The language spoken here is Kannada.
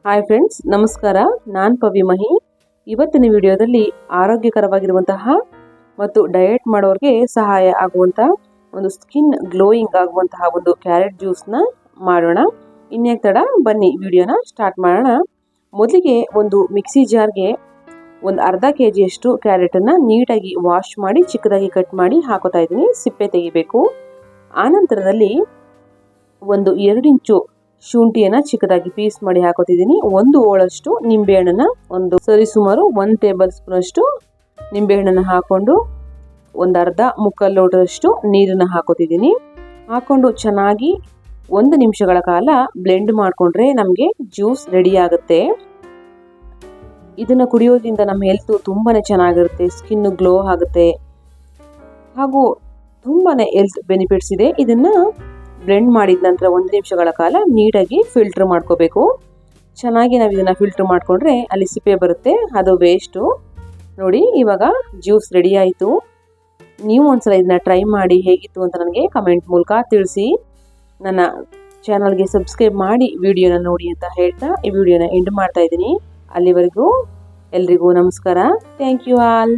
ಹಾಯ್ ಫ್ರೆಂಡ್ಸ್, ನಮಸ್ಕಾರ. ನಾನು ಪವಿ ಮಹಿ. ಇವತ್ತಿನ ವಿಡಿಯೋದಲ್ಲಿ ಆರೋಗ್ಯಕರವಾಗಿರುವಂತಹ ಮತ್ತು ಡಯಟ್ ಮಾಡೋರಿಗೆ ಸಹಾಯ ಆಗುವಂಥ ಒಂದು ಸ್ಕಿನ್ ಗ್ಲೋಯಿಂಗ್ ಆಗುವಂತಹ ಒಂದು ಕ್ಯಾರೆಟ್ ಜ್ಯೂಸ್ನ ಮಾಡೋಣ. ಇನ್ಯಾಕೆ ತಡ, ಬನ್ನಿ ವಿಡಿಯೋನ ಸ್ಟಾರ್ಟ್ ಮಾಡೋಣ. ಮೊದಲಿಗೆ ಒಂದು ಮಿಕ್ಸಿ ಜಾರ್ಗೆ ಒಂದು ಅರ್ಧ kg ಕ್ಯಾರೆಟನ್ನು ನೀಟಾಗಿ ವಾಶ್ ಮಾಡಿ ಚಿಕ್ಕದಾಗಿ ಕಟ್ ಮಾಡಿ ಹಾಕೋತಾ ಇದ್ದೀನಿ. ಸಿಪ್ಪೆ ತೆಗಿಬೇಕು. ಆನಂತರದಲ್ಲಿ ಒಂದು 2 ಇಂಚು ಶುಂಠಿಯನ್ನು ಚಿಕ್ಕದಾಗಿ ಪೀಸ್ ಮಾಡಿ ಹಾಕೋತಿದ್ದೀನಿ. 1 ಹೋಳಷ್ಟು ನಿಂಬೆಹಣ್ಣನ್ನು, ಒಂದು ಸರಿಸುಮಾರು 1 ಟೇಬಲ್ ಸ್ಪೂನ್ ಅಷ್ಟು ನಿಂಬೆಹಣ್ಣನ್ನು ಹಾಕೊಂಡು ಒಂದು ಮುಕ್ಕಾಲು ಲೋಟದಷ್ಟು ನೀರನ್ನು ಹಾಕೋತಿದ್ದೀನಿ. ಹಾಕೊಂಡು ಚೆನ್ನಾಗಿ 1 ನಿಮಿಷಗಳ ಕಾಲ ಬ್ಲೆಂಡ್ ಮಾಡಿಕೊಂಡ್ರೆ ನಮಗೆ ಜ್ಯೂಸ್ ರೆಡಿ ಆಗುತ್ತೆ. ಇದನ್ನು ಕುಡಿಯೋದ್ರಿಂದ ನಮ್ಮ ಹೆಲ್ತ್ ತುಂಬಾ ಚೆನ್ನಾಗಿರುತ್ತೆ. ಸ್ಕಿನ್ ಗ್ಲೋ ಆಗುತ್ತೆ ಹಾಗೂ ತುಂಬಾ ಹೆಲ್ತ್ ಬೆನಿಫಿಟ್ಸ್ ಇದೆ. ಇದನ್ನು ಬ್ಲೆಂಡ್ ಮಾಡಿದ ನಂತರ 1 ನಿಮಿಷಗಳ ಕಾಲ ನೀಟಾಗಿ ಫಿಲ್ಟರ್ ಮಾಡ್ಕೋಬೇಕು. ಚೆನ್ನಾಗಿ ನಾವು ಇದನ್ನು ಫಿಲ್ಟರ್ ಮಾಡಿಕೊಂಡ್ರೆ ಅಲ್ಲಿ ಸಿಪ್ಪೆ ಬರುತ್ತೆ, ಅದು ವೇಸ್ಟು. ನೋಡಿ, ಇವಾಗ ಜ್ಯೂಸ್ ರೆಡಿ ಆಯಿತು. ನೀವು ಒಂದ್ಸಲ ಇದನ್ನ ಟ್ರೈ ಮಾಡಿ ಹೇಗಿತ್ತು ಅಂತ ನನಗೆ ಕಮೆಂಟ್ ಮೂಲಕ ತಿಳಿಸಿ. ನನ್ನ ಚಾನಲ್ಗೆ ಸಬ್ಸ್ಕ್ರೈಬ್ ಮಾಡಿ ವಿಡಿಯೋನ ನೋಡಿ ಅಂತ ಹೇಳ್ತಾ ಈ ವಿಡಿಯೋನ ಎಂಡ್ ಮಾಡ್ತಾ ಇದ್ದೀನಿ. ಅಲ್ಲಿವರೆಗೂ ಎಲ್ರಿಗೂ ನಮಸ್ಕಾರ. Thank you all.